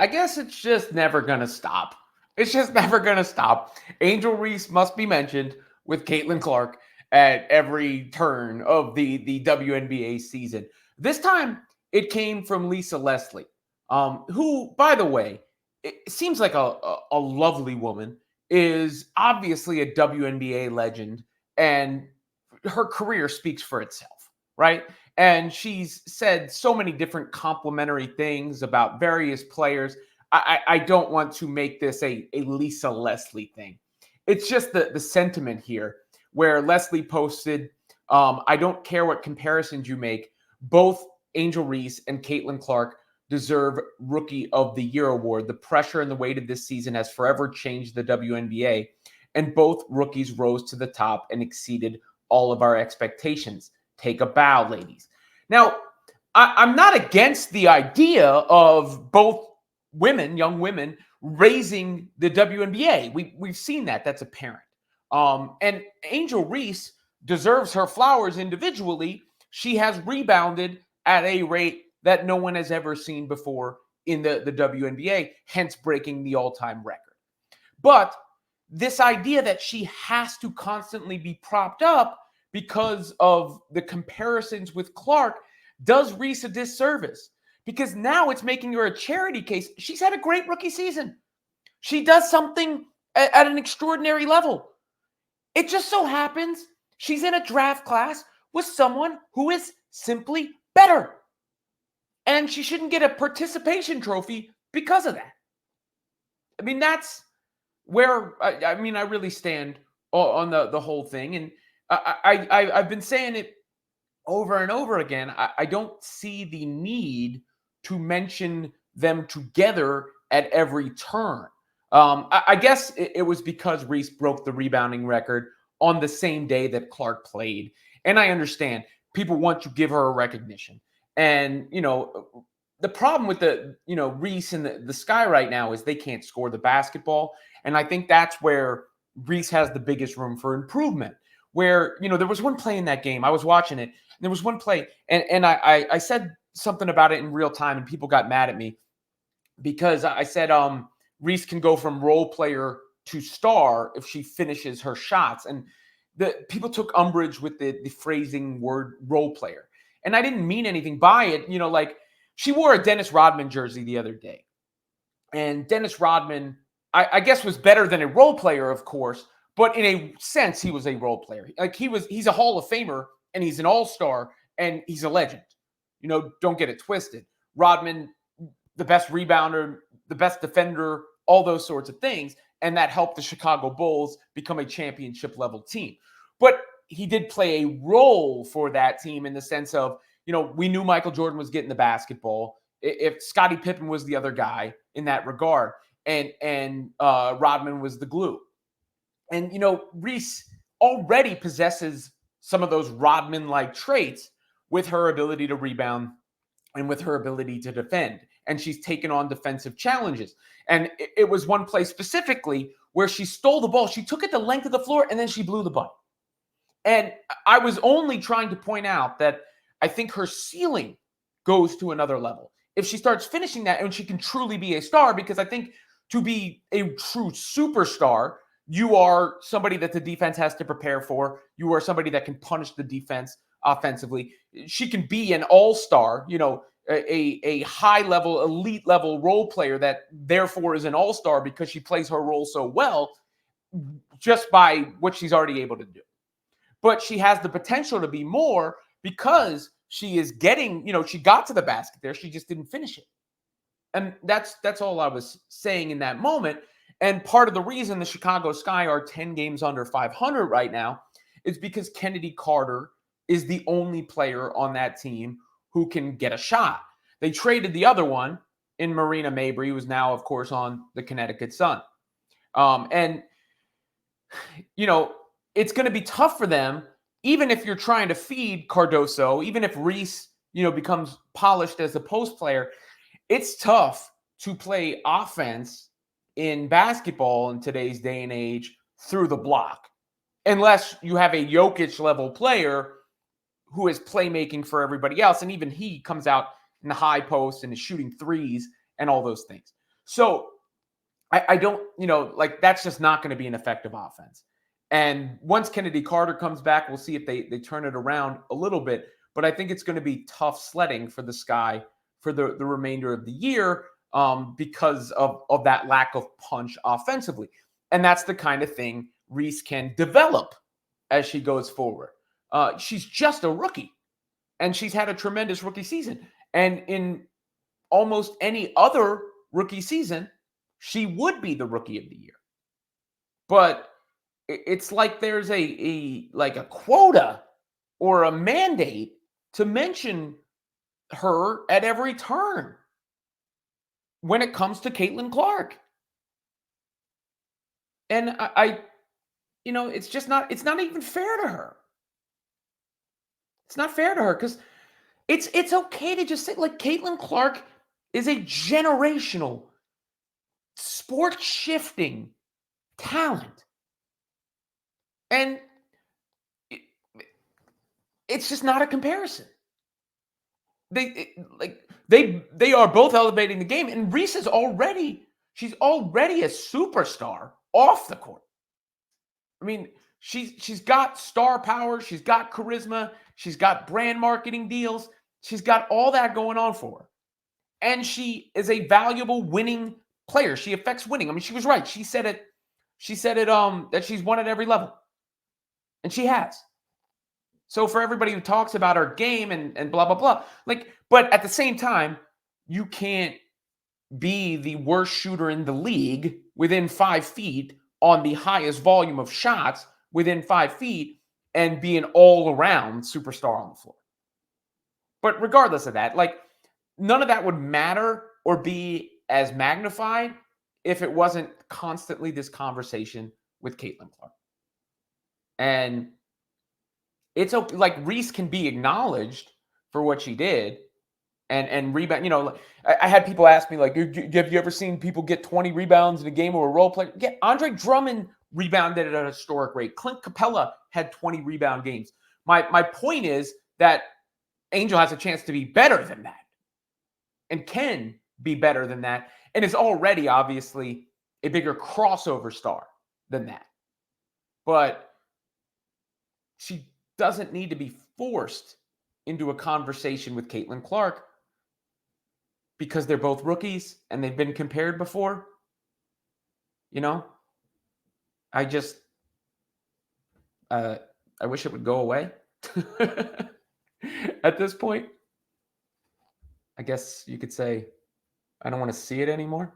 I guess it's just never going to stop. It's just never going to stop. Angel Reese must be mentioned with Caitlin Clark at every turn of the WNBA season. This time, it came from Lisa Lesley, who, by the way, it seems like a lovely woman, is obviously a WNBA legend, and her career speaks for itself, right? And she's said so many different complimentary things about various players. I don't want to make this a Lisa Lesley thing. It's just the sentiment here where Lesley posted, I don't care what comparisons you make. Both Angel Reese and Caitlin Clark deserve Rookie of the Year award. The pressure and the weight of this season has forever changed the WNBA, and both rookies rose to the top and exceeded all of our expectations. Take a bow, ladies. Now, I'm not against the idea of both women, young women, raising the WNBA. We've seen that. That's apparent. And Angel Reese deserves her flowers individually. She has rebounded at a rate that no one has ever seen before in the WNBA, hence breaking the all-time record. But this idea that she has to constantly be propped up because of the comparisons with Clark does Reese a disservice, because now it's making her a charity case. She's had a great rookie season. She does something at an extraordinary level. It just so happens she's in a draft class with someone who is simply better. And she shouldn't get a participation trophy because of that. I mean, that's where I really stand on the whole thing. And I've been saying it over and over again. I don't see the need to mention them together at every turn. I guess it was because Reese broke the rebounding record on the same day that Clark played. And I understand people want to give her a recognition. And, the problem with Reese and the Sky right now is they can't score the basketball. And I think that's where Reese has the biggest room for improvement. Where, there was one play in that game. I was watching it. And there was one play. And I said something about it in real time, and people got mad at me because I said Reese can go from role player to star if she finishes her shots. And the people took umbrage with the phrasing word role player. And I didn't mean anything by it. Like she wore a Dennis Rodman jersey the other day. And Dennis Rodman, I guess, was better than a role player, of course. But in a sense, he was a role player. Like he's a Hall of Famer, and he's an all-star, and he's a legend. Don't get it twisted. Rodman, the best rebounder, the best defender, all those sorts of things. And that helped the Chicago Bulls become a championship-level team. But he did play a role for that team in the sense of, we knew Michael Jordan was getting the basketball. If Scottie Pippen was the other guy in that regard, and Rodman was the glue. And, Reese already possesses some of those Rodman-like traits with her ability to rebound and with her ability to defend. And she's taken on defensive challenges. And it was one play specifically where she stole the ball. She took it the length of the floor, and then she blew the bucket. And I was only trying to point out that I think her ceiling goes to another level. If she starts finishing that, and she can truly be a star, because I think to be a true superstar, you are somebody that the defense has to prepare for. You are somebody that can punish the defense offensively. She can be an all-star, a high-level, elite-level role player that therefore is an all-star because she plays her role so well just by what she's already able to do. But she has the potential to be more because she is getting, she got to the basket there. She just didn't finish it. And that's all I was saying in that moment. And part of the reason the Chicago Sky are 10 games under 500 right now is because Kennedy Carter is the only player on that team who can get a shot. They traded the other one in Marina Mabrey, who is now, of course, on the Connecticut Sun. It's going to be tough for them, even if you're trying to feed Cardoso, even if Reese, becomes polished as a post player. It's tough to play offense in basketball in today's day and age through the block, unless you have a Jokic-level player who is playmaking for everybody else. And even he comes out in the high post and is shooting threes and all those things. So I don't, like that's just not going to be an effective offense. And once Kennedy Carter comes back, we'll see if they turn it around a little bit. But I think it's going to be tough sledding for the Sky for the remainder of the year because of that lack of punch offensively. And that's the kind of thing Reese can develop as she goes forward. She's just a rookie, and she's had a tremendous rookie season. And in almost any other rookie season, she would be the rookie of the year. But it's like there's a quota or a mandate to mention her at every turn when it comes to Caitlin Clark. And it's just it's not even fair to her. It's not fair to her because it's okay to just say like Caitlin Clark is a generational sport shifting talent. And it's just not a comparison. They are both elevating the game, and Reese is she's already a superstar off the court. I mean, she's got star power, she's got charisma, she's got brand marketing deals, she's got all that going on for her. And she is a valuable winning player. She affects winning. I mean, she was right. She said it that she's won at every level. And she has. So for everybody who talks about her game and blah, blah, blah, but at the same time, you can't be the worst shooter in the league within 5 feet on the highest volume of shots within 5 feet and be an all-around superstar on the floor. But regardless of that, none of that would matter or be as magnified if it wasn't constantly this conversation with Caitlin Clark. And it's okay, Reese can be acknowledged for what she did and rebound. I had people ask me, have you ever seen people get 20 rebounds in a game or a role player? Yeah, Andre Drummond rebounded at a historic rate. Clint Capella had 20 rebound games. My point is that Angel has a chance to be better than that and can be better than that and is already obviously a bigger crossover star than that. But she doesn't need to be forced into a conversation with Caitlin Clark because they're both rookies and they've been compared before. I just I wish it would go away. At this point, I guess you could say I don't want to see it anymore.